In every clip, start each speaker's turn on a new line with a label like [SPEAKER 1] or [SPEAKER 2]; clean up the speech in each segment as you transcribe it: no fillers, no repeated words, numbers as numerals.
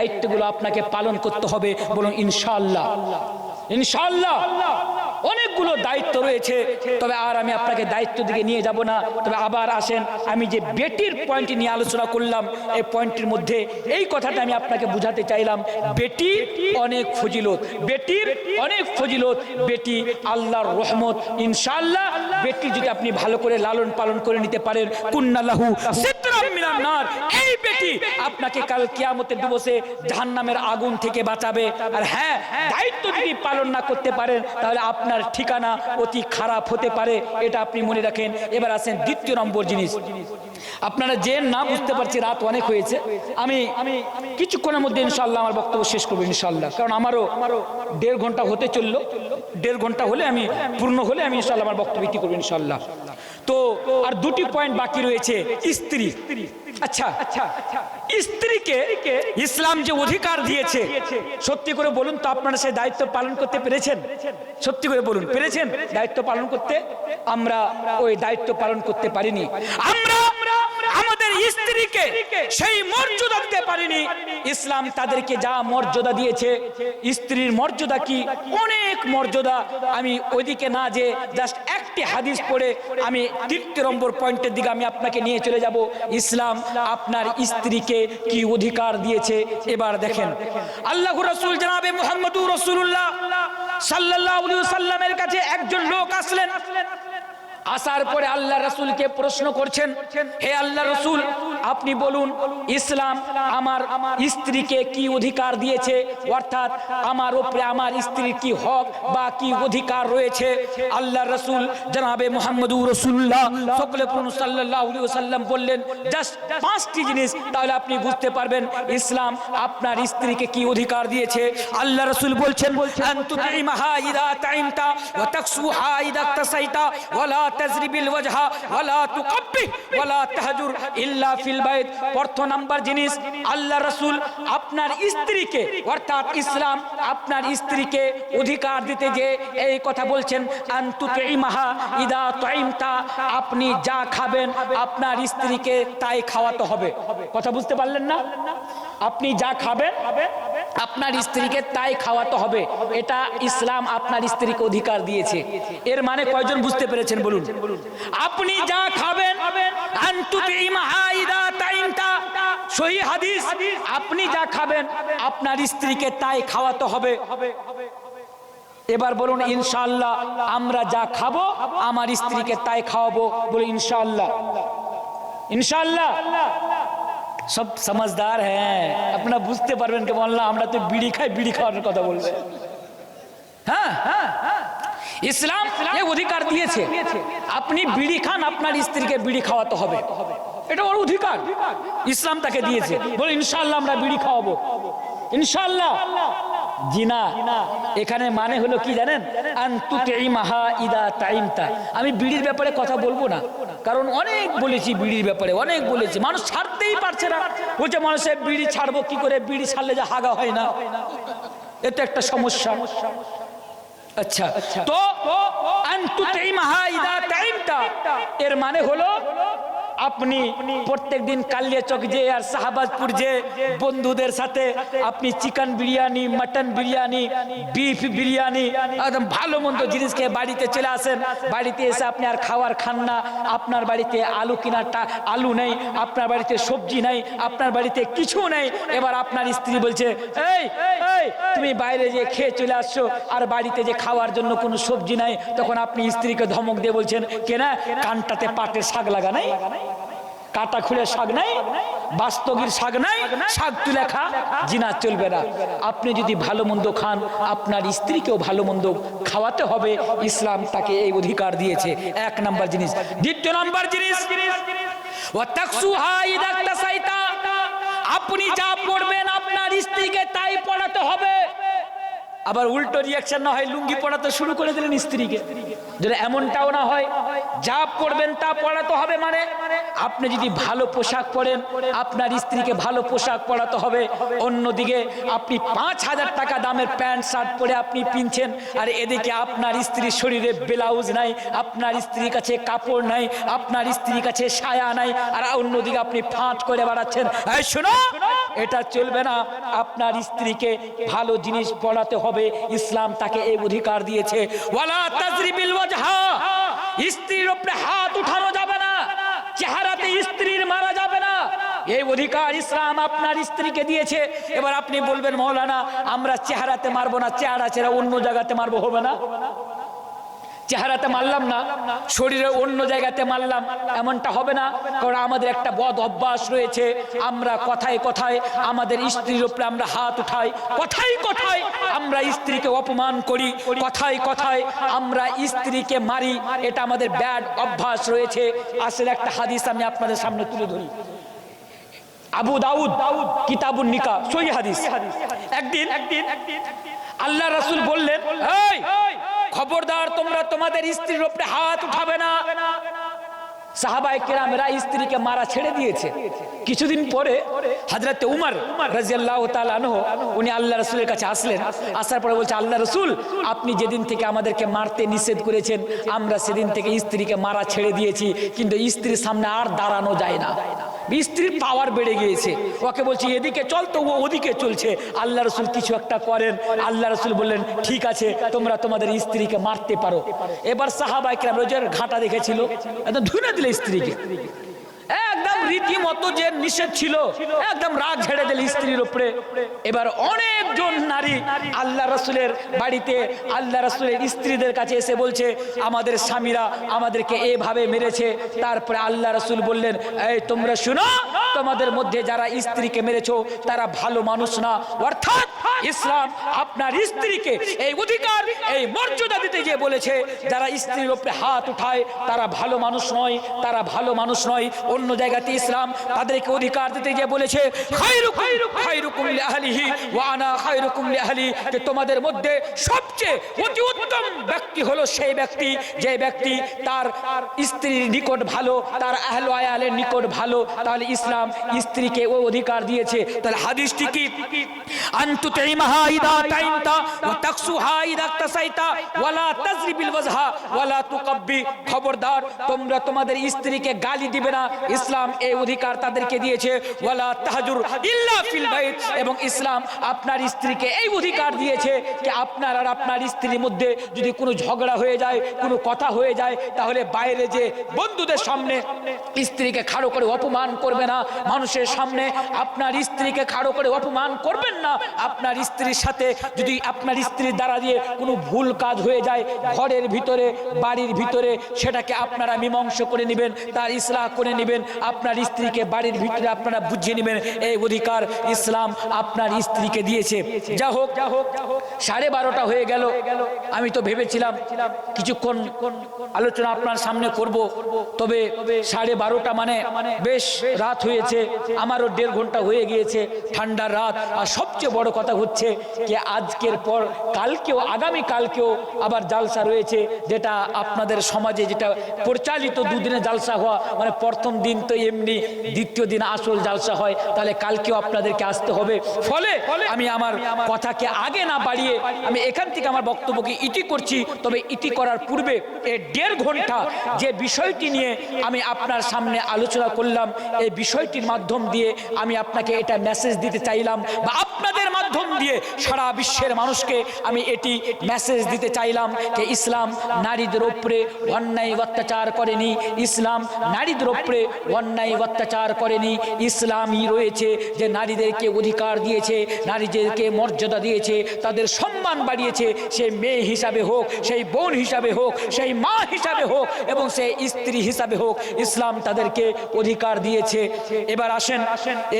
[SPEAKER 1] দায়িত্বগুলো আপনাকে পালন করতে হবে। বলুন ইনশাআল্লাহ। ইনশাআল্লাহ। অনেকগুলো দায়িত্ব রয়েছে, তবে আর আমি আপনাকে দায়িত্ব দিকে নিয়ে যাব না। তবে আবার আসেন, আমি যে বেটির পয়েন্ট নিয়ে আলোচনা করলাম, এই পয়েন্টের মধ্যে এই কথাটা আমি আপনাকে বুঝাতে চাইলাম, বেটি অনেক ফজিলত, বেটির অনেক ফজিলত, বেটি আল্লাহর রহমত। ইনশাআল্লাহ বেটি যদি আপনি ভালো করে লালন পালন করে নিতে পারেন, কুন্নালাহু সিতরাম মিনান নার, এই বেটি আপনাকে কাল কিয়ামতের দিবসে জাহান্নামের আগুন থেকে বাঁচাবে। আর হ্যাঁ, দায়িত্ব যদি পালন না করতে পারেন তাহলে আপনার ঠিকানা অতি খারাপ হতে পারে, এটা আপনি মনে রাখেন। এবার আসেন দ্বিতীয় নম্বর জিনিস। আপনারা যে না বুঝতে পারছি, রাত অনেক হয়েছে, আমি কিছুক্ষণের মধ্যে ইনশাআল্লাহ আমার বক্তব্য শেষ করবো ইনশাআল্লাহ, কারণ আমারও 1.5 ঘন্টা হতে চললো। 1.5 ঘন্টা হলে আমি পূর্ণ হলে আমি ইনশাআল্লাহ আমার বক্তব্য কি করবো ইনশাআল্লাহ। তো আর দুটি পয়েন্ট বাকি রয়েছে। স্ত্রী, আচ্ছা স্ত্রীকে ইসলাম যে অধিকার দিয়েছে, সত্যি করে বলুন তো আপনারা সেই দায়িত্ব পালন করতে পেরেছেন? সত্যি করে বলুন, পেরেছেন দায়িত্ব পালন করতে? আমরা ওই দায়িত্ব পালন করতে পারিনি। আমরা আমাদের স্ত্রীকে সেই মর্যাদা দিতে পারিনি। ইসলাম তাদেরকে যা মর্যাদা দিয়েছে, স্ত্রীর মর্যাদা কি, অনেক মর্যাদা। আমি ওইদিকে না যে জাস্ট একটি হাদিস পড়ে আমি 3 নম্বর পয়েন্টের দিকে আমি আপনাকে নিয়ে চলে যাব। ইসলাম আপনার স্ত্রীকে কি অধিকার দিয়েছে এবার দেখেন। আল্লাহর রাসূল জনাবে মুহাম্মদুর রাসূলুল্লাহ সাল্লাল্লাহু আলাইহি ওয়াসাল্লামের কাছে একজন লোক আসলেন। আসার পরে আল্লাহ রাসূলকে প্রশ্ন করছেন, হে আল্লাহ রাসূল, আপনি বলুন ইসলাম আমার স্ত্রীকে কি অধিকার দিয়েছে, অর্থাৎ আমার উপরে আমার স্ত্রীর কি হক বা কি অধিকার রয়েছে। আল্লাহ রাসূল জনাবে মুহাম্মদুর রাসূলুল্লাহ সাল্লাল্লাহু আলাইহি ওয়াসাল্লাম বললেন জাস্ট 5টি জিনিস, তাহলে আপনি বুঝতে পারবেন ইসলাম আপনার স্ত্রীকে কি অধিকার দিয়েছে। আল্লাহ রাসূল বলছেন, আনতুতিমাহা ইদা তাইমতা ওয়া তাকসুহা ইদা তাসাইতা ওয়ালা তাজরিবিল ওয়াজহা ওয়ালা তুকাব্বিহ ওয়ালা তাহজুর ইল্লা ফিল বাইত। প্রথম নাম্বার জিনিস, আল্লাহ রাসূল আপনার স্ত্রীকে, অর্থাৎ ইসলাম আপনার স্ত্রীকে অধিকার দিতে যে এই কথা বলছেন, আনতুতিমাহা ইদা তাইমতা, আপনি যা খাবেন আপনার স্ত্রীকে তাই খাওয়াতে হবে। কথা বুঝতে পারলেন না? আপনি যা খাবেন আপনার স্ত্রীকে তাই খাওয়াতে হবে, এটা ইসলাম আপনার স্ত্রীকে অধিকার দিয়েছে। এর মানে কয়জন বুঝতে পেরেছেন বলুন? আপনি যা খাবেন, আনতুতিমাহা ইদা তাইমতা, সহিহ হাদিস, আপনি যা খাবেন আপনার স্ত্রীকে তাই খাওয়াতে হবে। এবার বলুন ইনশাআল্লাহ আমরা যা খাবো আমার স্ত্রীকে তাই খাওয়াবো। বলুন ইনশাআল্লাহ। ইনশাআল্লাহ। সব समझदार हैं, আপনারা বুঝতে পারবেন কি বললাম, আমরা তো বিড়ি খাই, বিড়ি খাওয়ার কথা বলবে। হ্যাঁ, ইসলাম এই অধিকার দিয়েছে, আপনি বিড়ি খান আপনার স্ত্রীকে বিড়ি খাওয়াতে হবে, এটা ওর অধিকার, ইসলাম তাকে দিয়েছে। বলে ইনশাআল্লাহ আমরা বিড়ি খাওয়াবো ইনশাআল্লাহ। জি না, এখানে মানে হলো কি জানেন, আনতুতিমাহা ইদা তাইমতা। আমি বিড়ির ব্যাপারে কথা বলবো না, কারণ অনেক বলেছি বিড়ির ব্যাপারে, অনেক বলেছি, মানুষ ছাড়তেই পারছে না। বলছে মানুষের বিড়ি ছাড়বো কি করে, বিড়ি ছাড়লে যে হাগা হয় না, এটা একটা সমস্যা। আচ্ছা, তো আনতুতিমাহা ইদা তাইমতা এর মানে হলো আপনি প্রত্যেক দিন কালিয়াচক যে আর শাহবাজপুর যে বন্ধুদের সাথে আপনি chicken biryani, mutton biryani, beef biryani, একদম ভালো মন্দ জিনিস খেয়ে বাড়িতে চলে আসেন। বাড়িতে এসে আপনি আর খাওয়ার খান না, আপনার বাড়িতে আলু কিনারটা আলু নেই, আপনার বাড়িতে সবজি নেই, আপনার বাড়িতে কিছু নেই। এবার আপনার স্ত্রী বলছে, এই তুমি বাইরে যে খেয়ে চলে আসছো আর বাড়িতে যে খাওয়ার জন্য কোনো সবজি নাই। তখন আপনি স্ত্রীকে ধমক দিয়ে বলছেন, কেনা কানটাতে পাটের শাক লাগা নাই, কাটা খুলে শাক নাই, বাস্তগীর শাক নাই, শাক তুলে খা। জিনা চলবে না। আপনি যদি ভালো মন্দ খান আপনার স্ত্রীকেও ভালো মন্দ খাওয়াতে হবে, ইসলাম তাকে এই অধিকার দিয়েছে। 1 নাম্বার জিনিস। 2 নাম্বার জিনিস, ওয়া তাকসুহা ইদা তাসাইতা, আপনি যা পড়বেন আপনার স্ত্রীকে তাই পড়াতে হবে। আবার উল্টো রিয়াকশন না হয় লুঙ্গি পরাতে শুরু করে দিলেন স্ত্রীকে। যদি এমনটাও না হয়, যা পরবেন তা পরাতে হবে, মানে আপনি যদি ভালো পোশাক পরেন আপনার স্ত্রীকে ভালো পোশাক পরাতে হবে। অন্যদিকে আপনি 5,000 টাকা দামের প্যান্ট শার্ট পরে আপনি পিনছেন, আর এদিকে আপনার স্ত্রীর শরীরে ব্লাউজ নাই, আপনার স্ত্রীর কাছে কাপড় নাই, আপনার স্ত্রীর কাছে সায়া নাই, আর অন্যদিকে আপনি ফাঁট করে বেড়াচ্ছেন। এই শোনো, এটা চলবে না। আপনার স্ত্রীকে ভালো জিনিস পরাতে হবে। ইসলাম তাকে এই অধিকার দিয়েছে। ওয়ালা তাজরিবিল ওয়াজহা, স্ত্রীর উপরে হাত উঠানো যাবে না, চেহারাতে স্ত্রীর মারা যাবে না। এই অধিকার ইসলাম আপনার স্ত্রীকে দিয়েছে। এবার আপনি বলবেন মাওলানা আমরা চেহারাতে মারবো না, চেহারা ছেড়ে অন্য জায়গাতে মারবো, হবে না? চেহারাতে মারলাম না, শরীরে অন্য জায়গাতে মারলাম, এমনটা হবে না। কারণ আমাদের একটা বদ অভ্যাস রয়েছে, আমরা কথায় কথায় আমাদের স্ত্রীর উপরে আমরা হাত উঠাই, কথায় কথায় আমরা স্ত্রীকে অপমান করি, কথায় কথায় আমরা স্ত্রীকে মারি। এটা আমাদের ব্যাড অভ্যাস রয়েছে। আসলে একটা হাদিস আমি আপনাদের সামনে তুলে ধরি। আবু দাউদ কিতাবুন নিকাহ, সহিহ হাদিস। একদিন আল্লাহ রাসূল বললেন, এই খবরদার তোমরা তোমাদের স্ত্রীর উপরে হাত উঠাবে না। সাহাবায়ে কেরামেরা স্ত্রীকে মারা ছেড়ে দিয়েছে। কিছুদিন পরে হযরত উমর রাদিয়াল্লাহু তাআলা আনহু উনি আল্লাহ রাসূলের কাছে আসলেন। আসার পরে বলছে, আল্লাহ রাসূল আপনি যেদিন থেকে আমাদেরকে মারতে নিষেধ করেছেন আমরা সেদিন থেকে স্ত্রীকে মারা ছেড়ে দিয়েছি, কিন্তু স্ত্রীর সামনে আর দাঁড়ানো যায় না। স্ত্রীর পাওয়ার বেড়ে গিয়েছে, ওকে বলছি এদিকে চল তো ও ওদিকে চলছে। আল্লাহ রাসূল কিছু একটা করেন। আল্লাহ রাসূল বললেন ঠিক আছে তোমরা তোমাদের স্ত্রীকে মারতে পারো। এবার সাহাবায়ে কেরাম রোজের ঘাটা দেখেছিল, একদম ধুইনা দিলে স্ত্রীকে, একদম রীতিমতো যে নিষেধ ছিল একদম রাগ ঝেড়ে দিল স্ত্রীর উপরে। এবার অনেকজন নারী আল্লাহ রাসূলের বাড়িতে আল্লাহ রাসূলের স্ত্রীদের কাছে এসে বলছে আমাদের স্বামীরা আমাদেরকে এভাবে মেরেছে। তারপরে আল্লাহ রাসূল বললেন, এই তোমরা শুনো, তোমাদের মধ্যে যারা স্ত্রীকে মেরেছো তারা ভালো মানুষ না। অর্থাৎ ইসলাম আপনার স্ত্রীকে এই অধিকার এই মর্যাদা দিতে গিয়ে বলেছে যারা স্ত্রীর উপরে হাত উঠায় তারা ভালো মানুষ নয়, তারা ভালো মানুষ নয়। অন্য জায়গাতে ইসলাম তাদেরকে অধিকার দিতে গিয়ে বলেছে খায়রুকুম লিআহলিহি ওয়া আনা খায়রুকুম লিআহলি, যে তোমাদের মধ্যে সবচেয়ে অতি উত্তম ব্যক্তি হলো সেই ব্যক্তি যে ব্যক্তি তার স্ত্রীর নিকট ভালো, তার আহলে আয়ালের নিকট ভালো। তাহলে ইসলাম স্ত্রীকে ওই অধিকার দিয়েছে। তাহলে হাদিসটি কি? আনতু তাইমাহা ইদা তাইমতা ওয়া তাকসুহা ইদা তাসাইতা ওয়ালা তাজরিবিল ওয়াজহা ওয়ালা তুকাব্বি, খবরদার তোমরা তোমাদের স্ত্রীকে গালি দিবে না। ইসলাম এই অধিকার তাদেরকে দিয়েছে। ওয়ালা তাহজুর ইল্লা ফিল বাইত, এবং ইসলাম আপনার স্ত্রীকে এই অধিকার দিয়েছে যে আপনার আর আপনার স্ত্রীর মধ্যে যদি কোনো ঝগড়া হয়ে যায়, কোনো কথা হয়ে যায়, তাহলে বাইরে যে বন্ধুদের সামনে স্ত্রীকে খাড়ো করে অপমান করবে না, মানুষের সামনে আপনার স্ত্রীকে খাড়ো করে অপমান করবেন না। আপনার স্ত্রীর সাথে যদি আপনার স্ত্রীর দ্বারা দিয়ে কোনো ভুল কাজ হয়ে যায় ঘরের ভিতরে বাড়ির ভিতরে, সেটাকে আপনারা মীমাংসা করে নেবেন, তার ইসলাহ করে নেবেন, আপনার স্ত্রীকে বাড়ির ভিতরে আপনারা বুঝিয়ে নেবেন। এই অধিকার ইসলাম আপনার স্ত্রীকে দিয়েছে। যা হোক 12:30 হয়ে গেল। আমি তো ভেবেছিলাম কিছুক্ষণ আলোচনা আপনার সামনে করব, তবে 12:30 মানে বেশ রাত হয়েছে, আমারও 1.5 ঘন্টা হয়ে গিয়েছে, ঠান্ডার রাত। আর সবচেয়ে বড় কথা হচ্ছে যে আজকের পর কালকেও আগামী কালকেও আবার জালসা রয়েছে, যেটা আপনাদের সমাজে যেটা পরিচালিত 2 দিনে জালসা হওয়া, মানে প্রথম দিন তো এমনি, দ্বিতীয় দিন আসল জালসা হয়, তাহলে কালকেও আপনাদেরকে আসতে হবে। ফলে আমি আমার কথাকে আগে না বাড়িয়ে আমি এখান থেকে আমার বক্তব্যকে ইতি করছি। তবে ইতি করার পূর্বে এই 1.5 ঘন্টা যে বিষয়টি নিয়ে আমি আপনার সামনে আলোচনা করলাম, এই বিষয়টির মাধ্যম দিয়ে আমি আপনাকে এটা মেসেজ দিতে চাইলাম, বা আপনাদের মাধ্যম দিয়ে সারা বিশ্বের মানুষকে আমি এটি মেসেজ দিতে চাইলাম যে ইসলাম নারীদের উপরে অন্যায় অত্যাচার করেনি, ইসলাম নারীদের উপরে অন্যায় অত্যাচার করেনি। ইসলামই রয়েছে যে নারীদেরকে অধিকার দিয়েছে, নারীদেরকে মর্যাদা দিয়েছে, তাদের সম্মান বাড়িয়েছে, সেই মেয়ে হিসাবে হোক, সেই বোন হিসাবে হোক, সেই মা হিসাবে হোক, এবং সেই স্ত্রী হিসাবে হোক, ইসলাম তাদেরকে অধিকার দিয়েছে। এবার আসেন,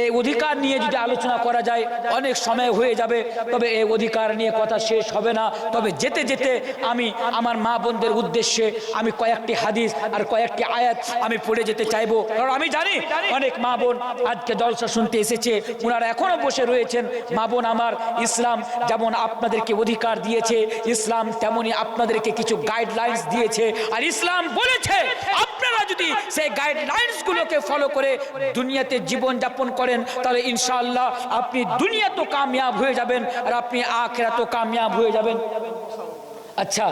[SPEAKER 1] এই অধিকার নিয়ে যদি আলোচনা করা যায় অনেক সময় হয়ে যাবে, তবে এই অধিকার নিয়ে কথা শেষ হবে না। তবে যেতে যেতে আমি আমার মা বোনদের উদ্দেশ্যে আমি কয়েকটি হাদিস আর কয়েকটি আয়াত আমি পড়ে যেতে চাইবো, কারণ আমি জানি অনেক মা বোন আজকে জলসা শুনতে এসেছে, ওনারা এখনো বসে রয়েছেন। মা বোন আমার, ইসলাম যেমন আপনাদেরকে অধিকার দিয়েছে, ইসলাম তেমনি আপনাদেরকে কিছু গাইডলাইন্স দিয়েছে। আর ইসলাম বলেছে আপনারা যদি সেই গাইডলাইন্স গুলোকে ফলো করে দুনিয়াতে জীবন যাপন করেন, তাহলে ইনশাআল্লাহ আপনি দুনিয়া তো কামিয়াব হয়ে যাবেন আর আপনি আখিরাত তো কামিয়াব হয়ে যাবেন। আচ্ছা,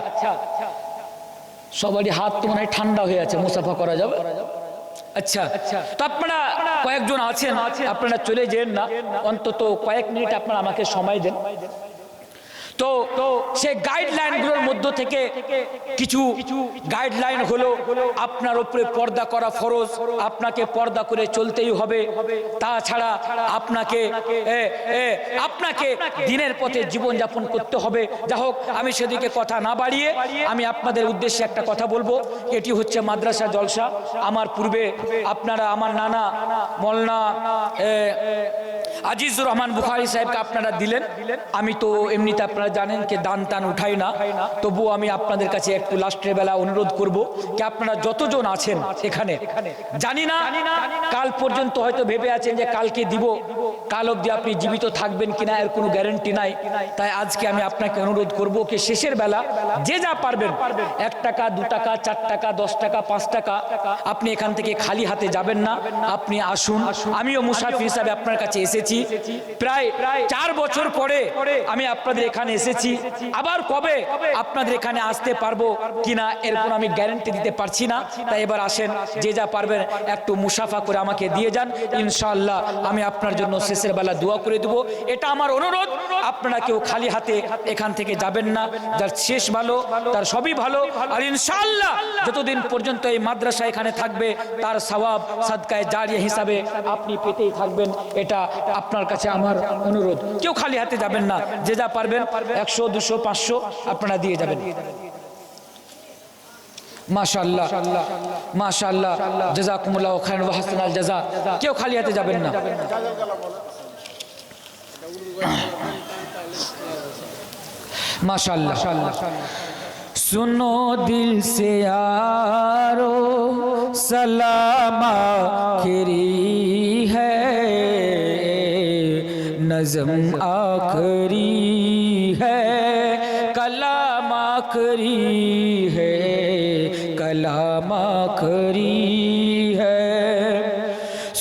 [SPEAKER 1] সবারই হাত তো মনে হয় ঠান্ডা হয়ে আছে, মুসাফা করা যাবে? আচ্ছা, তো আপনারা কয়েকজন আছেন, আপনারা চলে যেন না, অন্তত কয়েক মিনিট আপনারা আমাকে সময় দেন। তো সেই গাইডলাইনগুলোর মধ্য থেকে কিছু গাইডলাইন হলো আপনার উপরে পর্দা করা ফরজ, আপনাকে পর্দা করে চলতেই হবে। তাছাড়া আপনাকে দিনের পথে জীবনযাপন করতে হবে। যা হোক, আমি সেদিকে কথা না বাড়িয়ে আমি আপনাদের উদ্দেশ্যে একটা কথা বলবো। এটি হচ্ছে মাদ্রাসা জলসা। আমার পূর্বে আপনারা আমার নানা মৌলানা আজিজুর রহমান বুখারী সাহেবকে আপনারা দিলেন। আমি তো এমনিতে আপনারা জানেন যে দান টান উঠাই না, তবুও আমি আপনাদের কাছে একটু লাস্টের বেলা অনুরোধ করব যে আপনারা যতজন আছেন এখানে, জানি না কাল পর্যন্ত হয়তো ভেবে আছেন যে কালকে দিব, কাল অবধি আপনি জীবিত থাকবেন কিনা এর কোনো গ্যারান্টি নাই। তাই আজকে আমি আপনাকে অনুরোধ করব যে শেষের বেলা যে যা পারবেন, 1 টাকা 2 টাকা 4 টাকা 10 টাকা 5 টাকা, আপনি এখান থেকে খালি হাতে যাবেন না, আপনি আসুন। আমিও মুসাফির হিসাবে আপনার কাছে এসেছি, প্রায় 4 বছর পরে আমি আপনাদের এখানে এসেছি। আবার কবে আপনাদের এখানে আসতে পারবো কিনা এর কোনো আমি গ্যারান্টি দিতে পারছি না। তাই এবার আসেন, যে যা পারবেন একটু মুসাফা করে আমাকে দিয়ে যান, ইনশাআল্লাহ আমি আপনার জন্য শেষের বেলা দোয়া করে দেবো। এটা আমার অনুরোধ, আপনারা কেউ খালি হাতে এখান থেকে যাবেন না। যার শেষ ভালো তার সবই ভালো। আর ইনশাআল্লাহ যতদিন পর্যন্ত এই মাদ্রাসা এখানে থাকবে, তার সওয়াব সাদকায়ে জারিয়া হিসাবে আপনি পেতেই থাকবেন। এটা আপনার কাছে আমার অনুরোধ। কেউ খালি হাতে যাবেন না, যে যা পারবেন 100 200 500 আপনারা দিয়ে যাবেন। মাশাআল্লাহ মাশাআল্লাহ, জাযাকুমুল্লাহু খায়রান ওয়া হাসানাল জাযা। কেউ খালি হাতে যাবেন না। माशाअल्लाह। सुनो दिल से यारो सलाम आखिरी है, नज़म आखिरी है, कलाम आखिरी है, कलाम आखिरी है।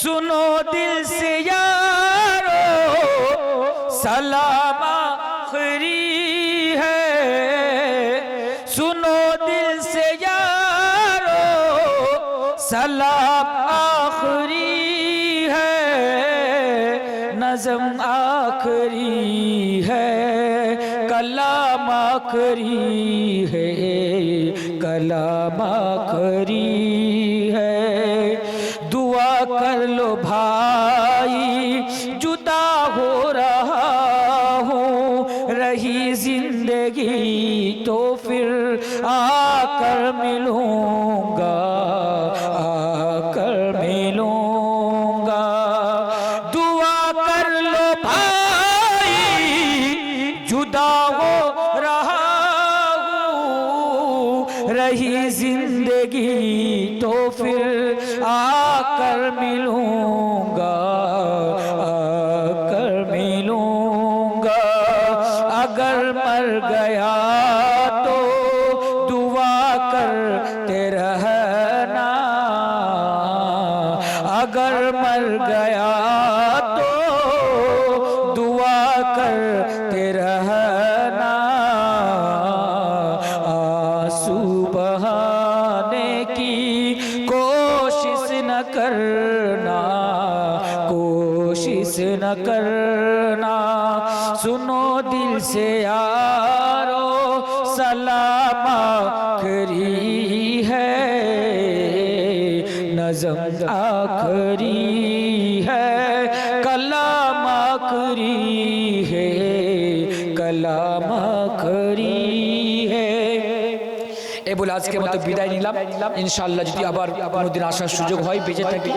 [SPEAKER 1] सुनो दिल से यारो सलाम आखिरी है, सुनो दिल से यारो सलाम आखिरी है, नज़म आखिरी है, कलाम आखिरी है, कलाम आखिरी है। दुआ कर लो भाई, जुदा हो रहा हूँ, रही जिंदगी तो फिर आकर मिलूंगा, आकर मिलूंगा। दुआ कर लो भाई, जुदा हो रहा हूँ, रही जिंदगी तो फिर आकर मिलूंगा, आकर मिलूंगा। अगर मर गया तो दुआ करते रहना, अगर मर गया तो दुआ करते रहना। आंसू बहाने की कोशिश न करना, कोशिश न करना। सुनो दिल से यारो सलाम आखिरी है, नज़म आखिरी है, कलाम आखिरी है, कलाम आखिरी है। এ বলে আজকের মতো বিদায় নিলাম। ইনশাআল্লাহ যদি আবার কোনোদিন আসার সুযোগ হয়, বেঁচে থাকি